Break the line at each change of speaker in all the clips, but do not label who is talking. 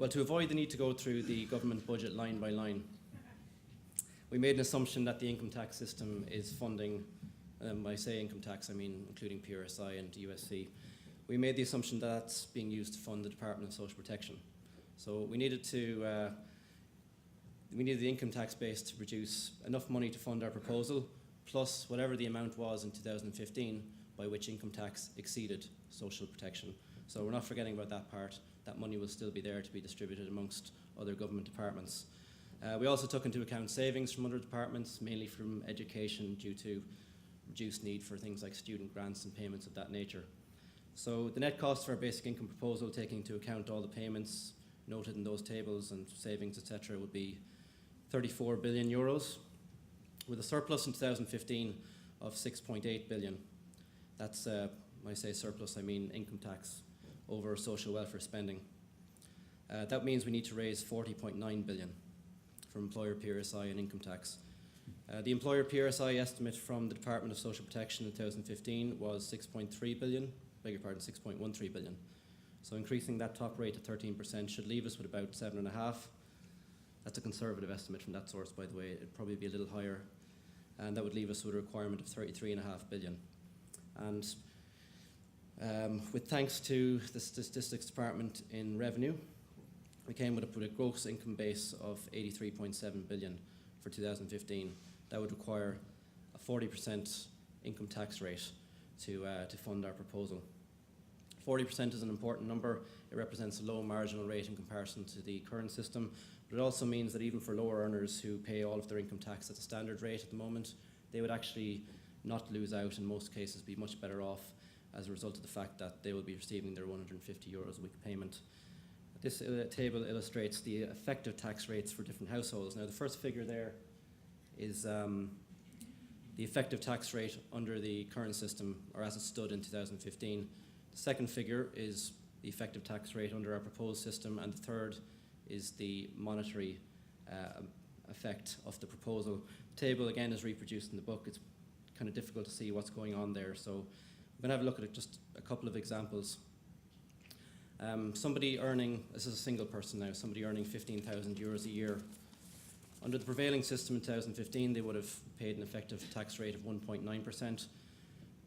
Well, to avoid the need to go through the government budget line by line, we made an assumption that the income tax system is funding, when I say income tax, I mean including PRSI and USC. We made the assumption that that's being used to fund the Department of Social Protection. So we needed the income tax base to produce enough money to fund our proposal, plus whatever the amount was in 2015 by which income tax exceeded social protection. So we're not forgetting about that part. That money will still be there to be distributed amongst other government departments. We also took into account savings from other departments, mainly from education, due to reduced need for things like student grants and payments of that nature. So the net cost for our basic income proposal, taking into account all the payments noted in those tables and savings, etc., would be 34 billion euros, with a surplus in 2015 of 6.8 billion. That's, when I say surplus, I mean income tax over social welfare spending. That means we need to raise 40.9 billion for employer PRSI and income tax. The employer PRSI estimate from the Department of Social Protection in 2015 was 6.3 billion, beg your pardon, 6.13 billion. So increasing that top rate to 13% should leave us with about 7.5. That's a conservative estimate from that source, by the way. It'd probably be a little higher. And that would leave us with a requirement of 33.5 billion. And with thanks to the Statistics Department in Revenue, we came with a gross income base of 83.7 billion for 2015. That would require a 40% income tax rate to fund our proposal. 40% is an important number. It represents a low marginal rate in comparison to the current system, but it also means that even for lower earners who pay all of their income tax at the standard rate at the moment, they would actually not lose out, in most cases be much better off as a result of the fact that they will be receiving their 150 euros a week payment. This table illustrates the effective tax rates for different households. Now the first figure there is the effective tax rate under the current system, or as it stood in 2015. The second figure is the effective tax rate under our proposed system, and the third is the monetary effect of the proposal. The table again is reproduced in the book. It's kind of difficult to see what's going on there, so I'm going to have a look at just a couple of examples. Somebody earning, this is a single person now, somebody earning 15,000 euros a year. Under the prevailing system in 2015, they would have paid an effective tax rate of 1.9%.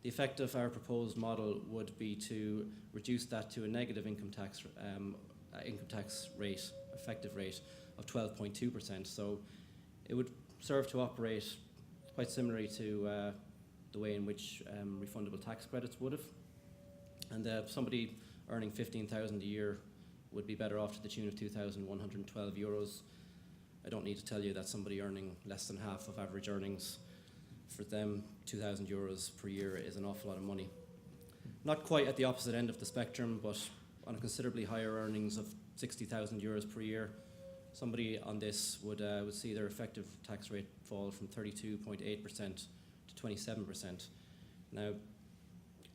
The effect of our proposed model would be to reduce that to a negative income tax rate, effective rate of 12.2%. So it would serve to operate quite similarly to the way in which refundable tax credits would have. And somebody earning 15,000 a year would be better off to the tune of 2,112 euros. I don't need to tell you that somebody earning less than half of average earnings, for them 2,000 euros per year is an awful lot of money. Not quite at the opposite end of the spectrum, but on a considerably higher earnings of 60,000 euros per year, somebody on this would see their effective tax rate fall from 32.8% to 27%. Now,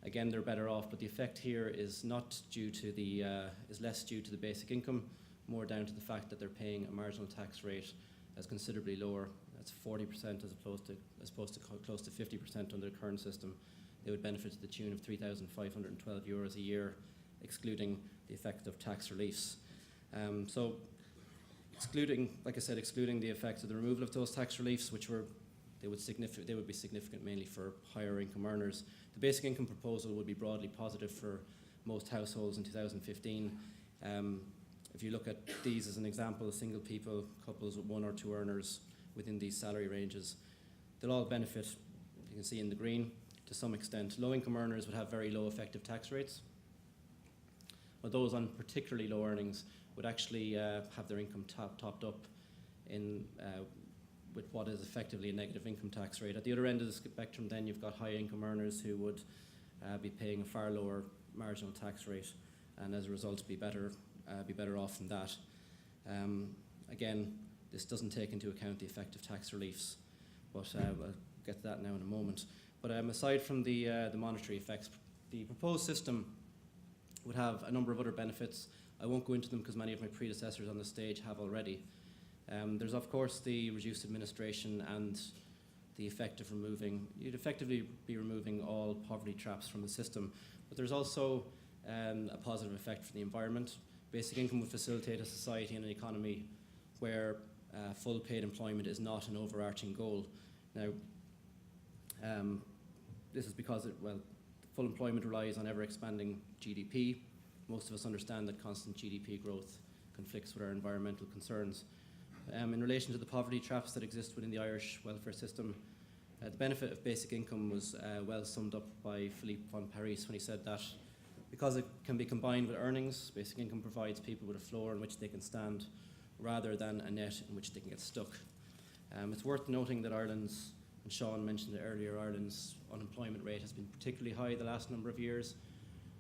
again, they're better off, but the effect here is not due to the is less due to the basic income, more down to the fact that they're paying a marginal tax rate that's considerably lower. That's 40% as opposed to close to 50% under the current system. They would benefit to the tune of 3,512 euros a year, excluding the effect of tax reliefs. So, excluding, like I said, excluding the effect of the removal of those tax reliefs, which they would be significant mainly for higher income earners. The basic income proposal would be broadly positive for most households in 2015. If you look at these as an example, single people, couples with one or two earners within these salary ranges, they'll all benefit, you can see in the green, to some extent. Low income earners would have very low effective tax rates, but those on particularly low earnings would actually have their income topped up in with what is effectively a negative income tax rate. At the other end of the spectrum then you've got high income earners who would be paying a far lower marginal tax rate, and as a result be better off than that. Again, this doesn't take into account the effect of tax reliefs, but I'll get to that now in a moment. But aside from the monetary effects, the proposed system would have a number of other benefits. I won't go into them because many of my predecessors on the stage have already. There's of course the reduced administration and the effect of you'd effectively be removing all poverty traps from the system, but there's also a positive effect for the environment. basic income would facilitate a society and an economy where full paid employment is not an overarching goal. Now, this is because full employment relies on ever-expanding GDP. Most of us understand that constant GDP growth conflicts with our environmental concerns. In relation to the poverty traps that exist within the Irish welfare system, the benefit of basic income was well summed up by Philippe von Paris when he said that because it can be combined with earnings, basic income provides people with a floor on which they can stand rather than a net in which they can get stuck. It's worth noting that Ireland's, and Sean mentioned it earlier, Ireland's unemployment rate has been particularly high the last number of years.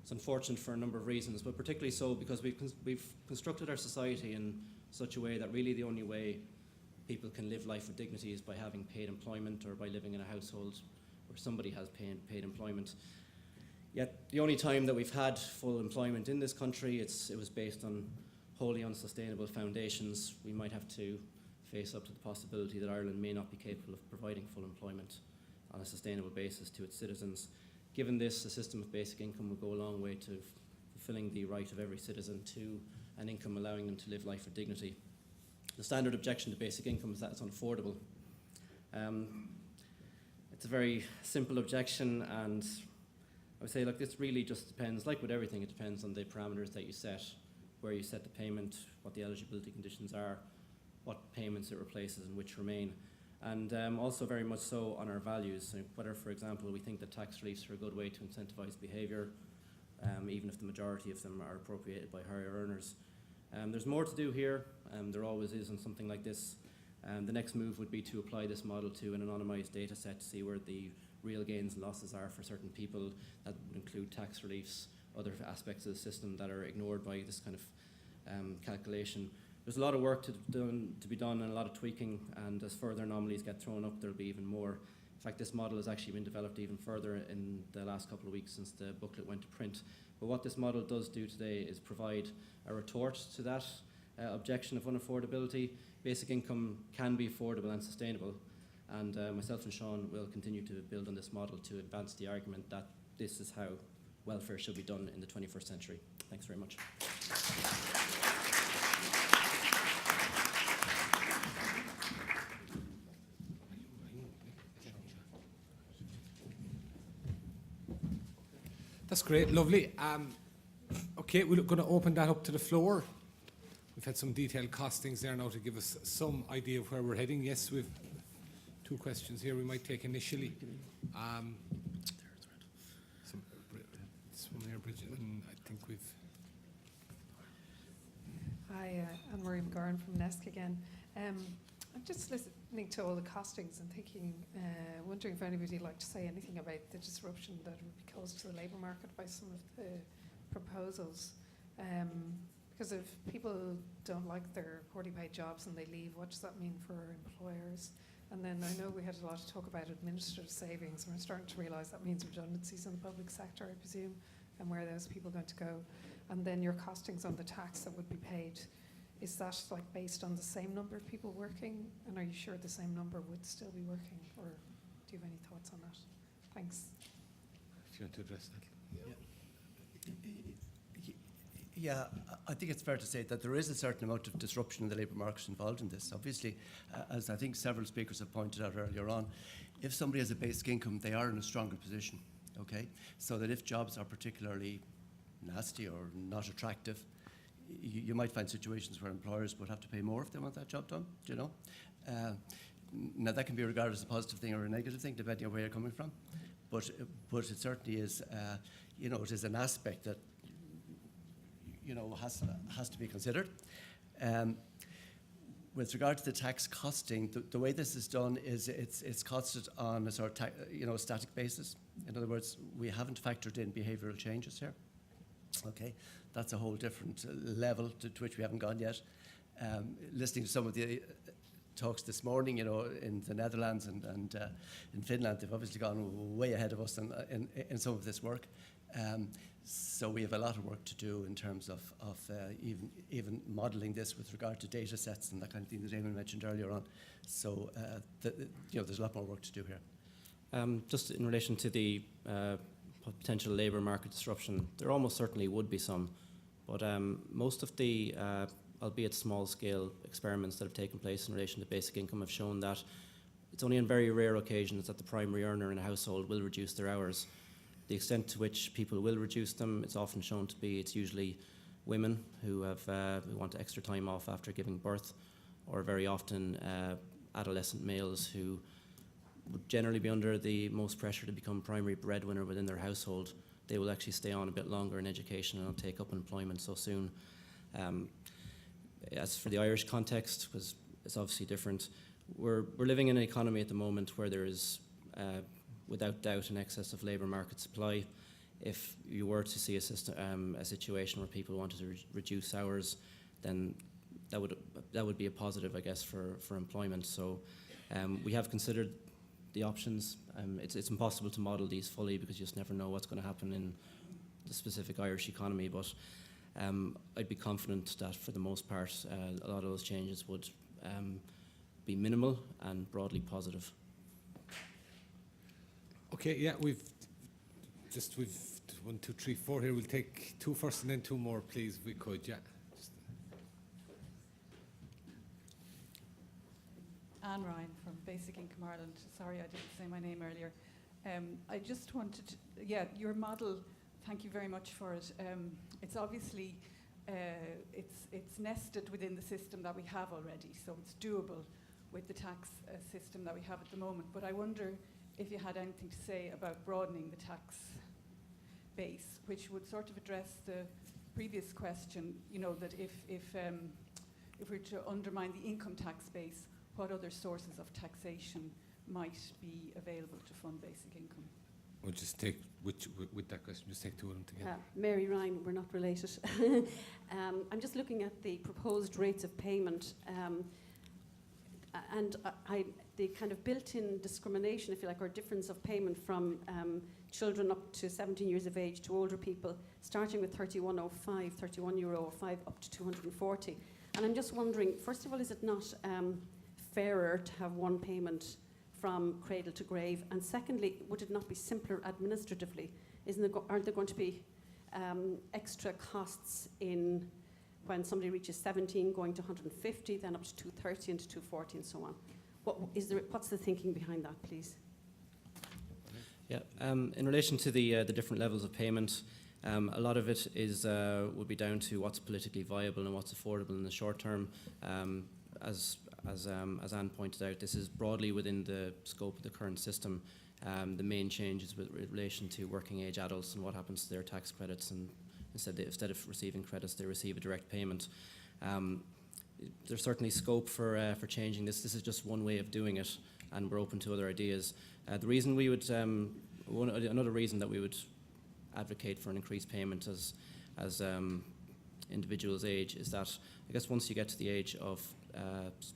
It's unfortunate for a number of reasons, but particularly so because we've constructed our society in such a way that really the only way people can live life with dignity is by having paid employment or by living in a household where somebody has paid employment. Yet the only time that we've had full employment in this country, it was based on wholly unsustainable foundations. We might have to face up to the possibility that Ireland may not be capable of providing full employment on a sustainable basis to its citizens. Given this, a system of basic income would go a long way to fulfilling the right of every citizen to an income allowing them to live life with dignity. The standard objection to basic income is that it's unaffordable. It's a very simple objection, and I would say, look, this really just depends, like with everything, it depends on the parameters that you set, where you set the payment, what the eligibility conditions are, what payments it replaces and which remain, and also very much so on our values. So whether, for example, we think that tax reliefs are a good way to incentivise behaviour, even if the majority of them are appropriated by higher earners. There's more to do here, there always is on something like this. The next move would be to apply this model to an anonymised data set to see where the real gains and losses are for certain people. That would include tax reliefs, other aspects of the system that are ignored by this kind of calculation. There's a lot of work to be done and a lot of tweaking, and as further anomalies get thrown up, there'll be even more. In fact, this model has actually been developed even further in the last couple of weeks since the booklet went to print. But what this model does do today is provide a retort to that objection of unaffordability. Basic income can be affordable and sustainable, and myself and Sean will continue to build on this model to advance the argument that this is how welfare should be done in the 21st century. Thanks very much.
That's great, lovely. Okay, we're going to open that up to the floor. We've had some detailed costings there now to give us some idea of where we're heading. Yes, we've two questions here we might take initially. This one here, Bridget, and I think we've...
Hi, I'm Marie McGarn from NESC again. I'm just listening to all the costings and thinking, wondering if anybody would like to say anything about the disruption that would be caused to the labour market by some of the proposals. Because if people don't like their poorly paid jobs and they leave, what does that mean for employers? And then I know we had a lot of talk about administrative savings, and we're starting to realise that means redundancies in the public sector, I presume, and where are those people going to go? And then your costings on the tax that would be paid, is that like based on the same number of people working? And are you sure the same number would still be working? Or do you have any thoughts on that? Thanks.
Do you want to address that?
Yeah, I think it's fair to say that there is a certain amount of disruption in the labour market involved in this. Obviously, as I think several speakers have pointed out earlier on, if somebody has a basic income, they are in a stronger position, okay? So that if jobs are particularly nasty or not attractive, you might find situations where employers would have to pay more if they want that job done, do you know? Now, that can be regarded as a positive thing or a negative thing, depending on where you're coming from. But it certainly is, it is an aspect that has to be considered. With regard to the tax costing, the way this is done is it's costed on a sort of static basis. In other words, we haven't factored in behavioural changes here. Okay, that's a whole different level to which we haven't gone yet. Listening to some of the talks this morning, in the Netherlands and in Finland, they've obviously gone way ahead of us in some of this work. So we have a lot of work to do in terms of even modelling this with regard to data sets and that kind of thing that Eamon mentioned earlier on. So there's a lot more work to do here.
Just in relation to the potential labour market disruption, there almost certainly would be some, But most of the, albeit small-scale experiments that have taken place in relation to basic income have shown that it's only on very rare occasions that the primary earner in a household will reduce their hours. The extent to which people will reduce them, it's often shown to be, it's usually women who want extra time off after giving birth, or very often adolescent males who would generally be under the most pressure to become primary breadwinner within their household. They will actually stay on a bit longer in education and not take up employment so soon. As for the Irish context, because it's obviously different, we're living in an economy at the moment where there is, without doubt, an excess of labour market supply. If you were to see a situation where people wanted to reduce hours, then that would be a positive, I guess, for employment. So we have considered the options. It's impossible to model these fully because you just never know what's going to happen in the specific Irish economy, but I'd be confident that for the most part a lot of those changes would be minimal and broadly positive.
Okay, yeah, we've 1, 2, 3, 4 here. We'll take 2 first and then 2 more, please, if we could, yeah.
Anne Ryan from Basic Income Ireland. Sorry I didn't say my name earlier. I just wanted to, your model, thank you very much for it. It's obviously, it's nested within the system that we have already, so it's doable with the tax system that we have at the moment. But I wonder if you had anything to say about broadening the tax base, which would sort of address the previous question, that if we're to undermine the income tax base, what other sources of taxation might be available to fund basic income?
We'll just take, with that question, just take 2 of them together.
Mary Ryan, we're not related. I'm just looking at the proposed rates of payment, and the kind of built-in discrimination, if you like, or difference of payment from children up to 17 years of age to older people, starting with €31.05 up to 240. And I'm just wondering, first of all, is it not fairer to have one payment from cradle to grave? And secondly, would it not be simpler administratively? Aren't there going to be extra costs in when somebody reaches 17, going to 150, then up to 230 and to 240 and so on? What's the thinking behind that, please?
Yeah, in relation to the different levels of payment, a lot of it is would be down to what's politically viable and what's affordable in the short term. As Anne pointed out, this is broadly within the scope of the current system. The main change is with relation to working age adults and what happens to their tax credits, and instead of receiving credits, they receive a direct payment. There's certainly scope for changing this. This is just one way of doing it, and we're open to other ideas. The reason we would, another reason that we would advocate for an increased payment as individuals age is that, I guess, once you get to the age of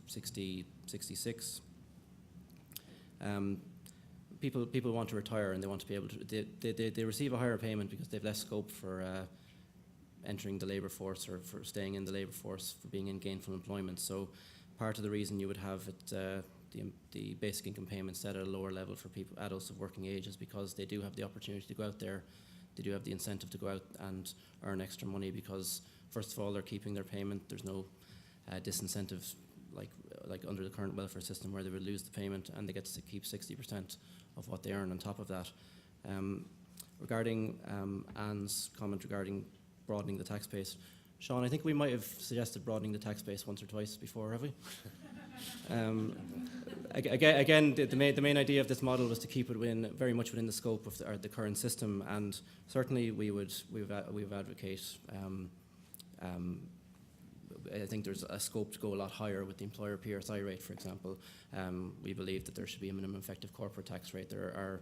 60, 66, people want to retire and they want to be able to, they receive a higher payment because they've less scope for entering the labour force or for staying in the labour force, for being in gainful employment. So part of the reason you would have it, the basic income payment set at a lower level for people, adults of working age, is because they do have the opportunity to go out there, they do have the incentive to go out and earn extra money because, first of all, they're keeping their payment. There's no disincentives like under the current welfare system where they would lose the payment, and they get to keep 60% of what they earn on top of that. Regarding Anne's comment regarding broadening the tax base, Sean, I think we might have suggested broadening the tax base once or twice before, have we? Again, the main idea of this model was to keep it very much within the scope of the current system, and certainly we would advocate. I think there's a scope to go a lot higher with the employer PRSI rate, for example. We believe that there should be a minimum effective corporate tax rate. There are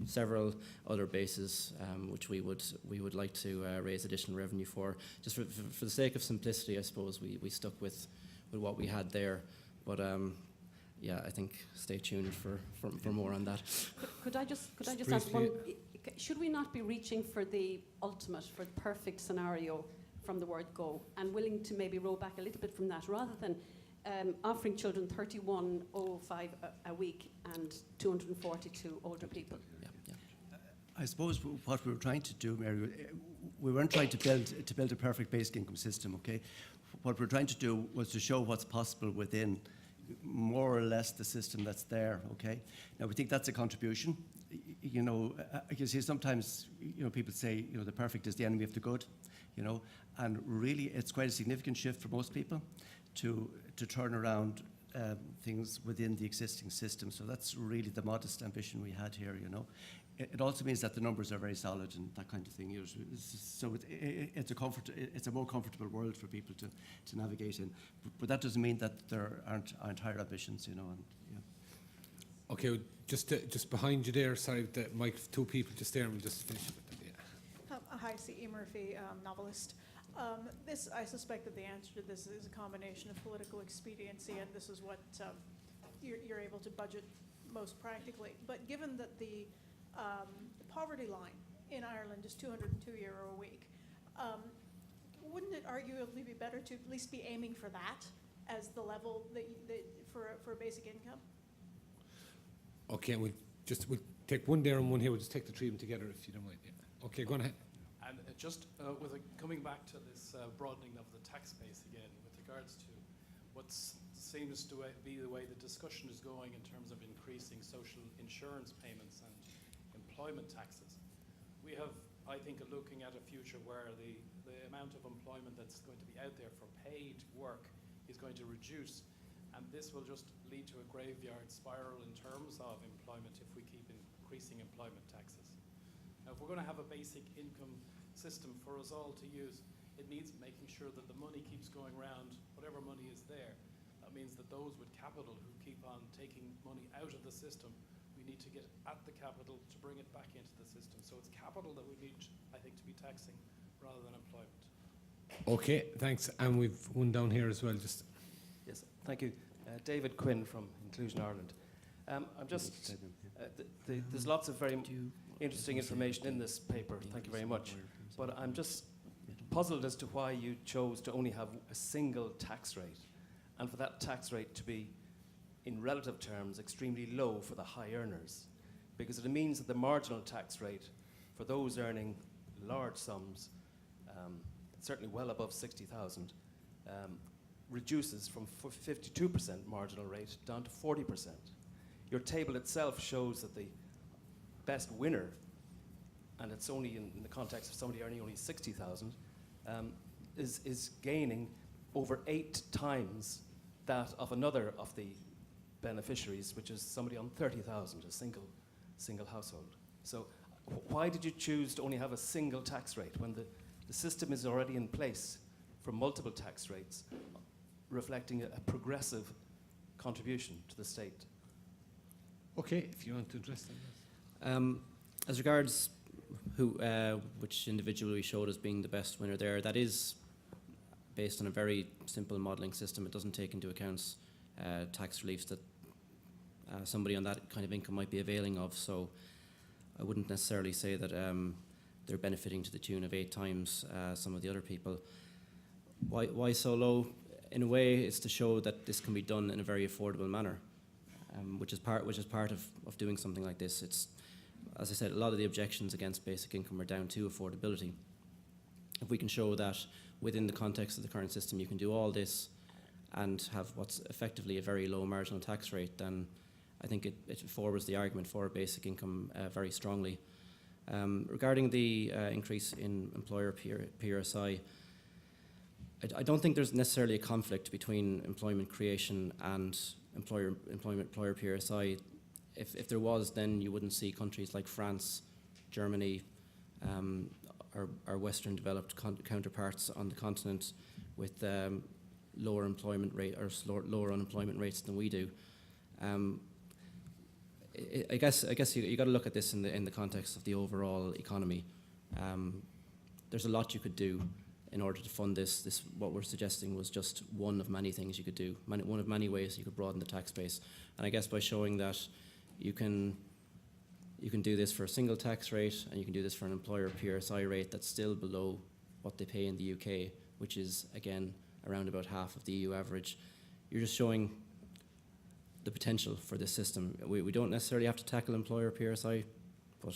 several other bases which we would like to raise additional revenue for. Just for the sake of simplicity, I suppose we stuck with what we had there. But yeah, I think stay tuned for more on that.
Could I just ask one? Should we not be reaching for the ultimate, for the perfect scenario from the word go, and willing to maybe roll back a little bit from that, rather than offering children $31.05 a week and 240 to older people?
Yeah.
I suppose what we were trying to do, Mary, we weren't trying to build a perfect basic income system, okay? What we're trying to do was to show what's possible within more or less the system that's there, okay? Now, we think that's a contribution. You know, you see sometimes, you know, people say, you know, the perfect is the enemy of the good, you know, and really it's quite a significant shift for most people to turn around things within the existing system. So that's really the modest ambition we had here, you know. It also means that the numbers are very solid and that kind of thing. So it's a more comfortable world for people to navigate in. But that doesn't mean that there aren't higher ambitions, you know. And, yeah.
Okay, just behind you there, sorry, the mic, two people just there, and we'll just finish with that, yeah.
Hi, C.E. Murphy, novelist. I suspect that the answer to this is a combination of political expediency, and this is what you're able to budget most practically. But given that the poverty line in Ireland is €202 a week, wouldn't it arguably be better to at least be aiming for that as the level for basic income?
Okay, we'll take one there and one here. We'll just take the three of them together if you don't mind. Yeah. Okay, go on ahead.
And just coming back to this broadening of the tax base again, with regards to what seems to be the way the discussion is going in terms of increasing social insurance payments and employment taxes. We have, I think, looking at a future where the amount of employment that's going to be out there for paid work is going to reduce, and this will just lead to a graveyard spiral in terms of employment if we keep increasing employment taxes. Now, if we're going to have a basic income system for us all to use, it needs making sure that the money keeps going around, whatever money is there. That means that those with capital who keep on taking money out of the system, we need to get at the capital to bring it back into the system. So it's capital that we need, I think, to be taxing rather than employment.
Okay, thanks. And we've one down here as well. Just
yes, thank you. David Quinn from Inclusion Ireland. I'm just, there's lots of very interesting information in this paper. Thank you very much. But I'm just puzzled as to why you chose to only have a single tax rate, and for that tax rate to be, in relative terms, extremely low for the high earners, because it means that the marginal tax rate for those earning large sums, certainly well above 60,000, reduces from 52% marginal rate down to 40%. Your table itself shows that the best winner, and it's only in the context of somebody earning only 60,000, is gaining over 8 times that of another of the beneficiaries, which is somebody on 30,000, a single household. So why did you choose to only have a single tax rate when the system is already in place for multiple tax rates, reflecting a progressive contribution to the state?
okay, if you want to address that.
As regards which individual we showed as being the best winner there, that is based on a very simple modelling system. It doesn't take into account tax reliefs that somebody on that kind of income might be availing of. So I wouldn't necessarily say that they're benefiting to the tune of 8 times some of the other people. Why so low? In a way, it's to show that this can be done in a very affordable manner, which is part of doing something like this. It's, as I said, a lot of the objections against basic income are down to affordability. If we can show that within the context of the current system you can do all this and have what's effectively a very low marginal tax rate, then I think it forwards the argument for basic income very strongly. Regarding the increase in employer PRSI, I don't think there's necessarily a conflict between employment creation and employer PRSI. If there was, then you wouldn't see countries like France, Germany, our Western developed counterparts on the continent with lower employment rate or lower unemployment rates than we do. I guess you got to look at this in the context of the overall economy. There's a lot you could do in order to fund this. What we're suggesting was just one of many things you could do, one of many ways you could broaden the tax base. And I guess by showing that you can do this for a single tax rate, and you can do this for an employer PRSI rate that's still below what they pay in the UK, which is again around about half of the EU average. You're just showing the potential for this system. We don't necessarily have to tackle employer PRSI, but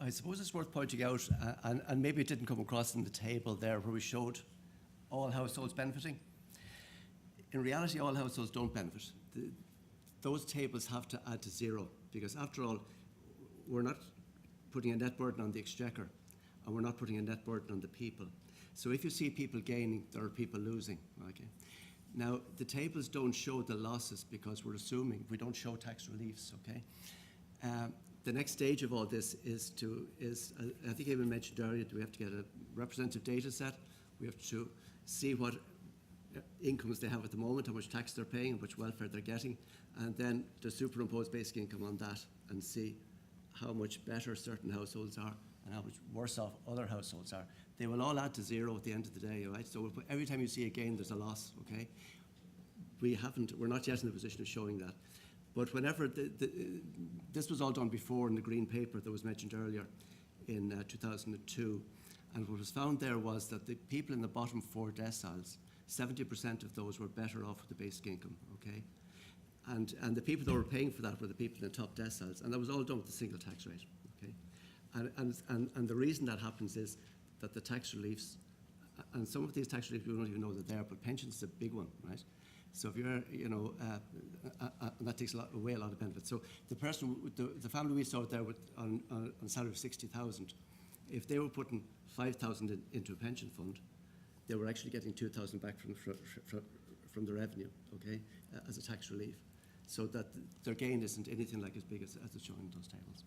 I suppose it's worth pointing out, and maybe it didn't come across in the table there where we showed all households benefiting. In reality, all households don't benefit. Those tables have to add to zero, because after all, we're not putting a net burden on the exchequer, and we're not putting a net burden on the people. So if you see people gaining, there are people losing. Okay. Now, the tables don't show the losses because we're assuming we don't show tax reliefs. Okay. The next stage of all this is I think Eamon mentioned earlier, we have to get a representative data set. We have to see what incomes they have at the moment, how much tax they're paying, how much welfare they're getting, and then to superimpose basic income on that and see how much better certain households are and how much worse off other households are. They will all add to zero at the end of the day, right? So every time you see a gain, there's a loss, okay? We're not yet in the position of showing that. But whenever, this was all done before in the green paper that was mentioned earlier in 2002. And what was found there was that the people in the bottom 4 deciles, 70% of those were better off with the basic income, okay? And the people that were paying for that were the people in the top deciles. And that was all done with the single tax rate, okay? And the reason that happens is that the tax reliefs, and some of these tax reliefs we don't even know they're there, but pensions is a big one, right? So if you're, that takes away a lot of benefits. So the family we saw there with on a salary of 60,000, if they were putting 5,000 into a pension fund, they were actually getting 2,000 back from the revenue, okay, as a tax relief. So that their gain isn't anything like as big as it's shown in those tables.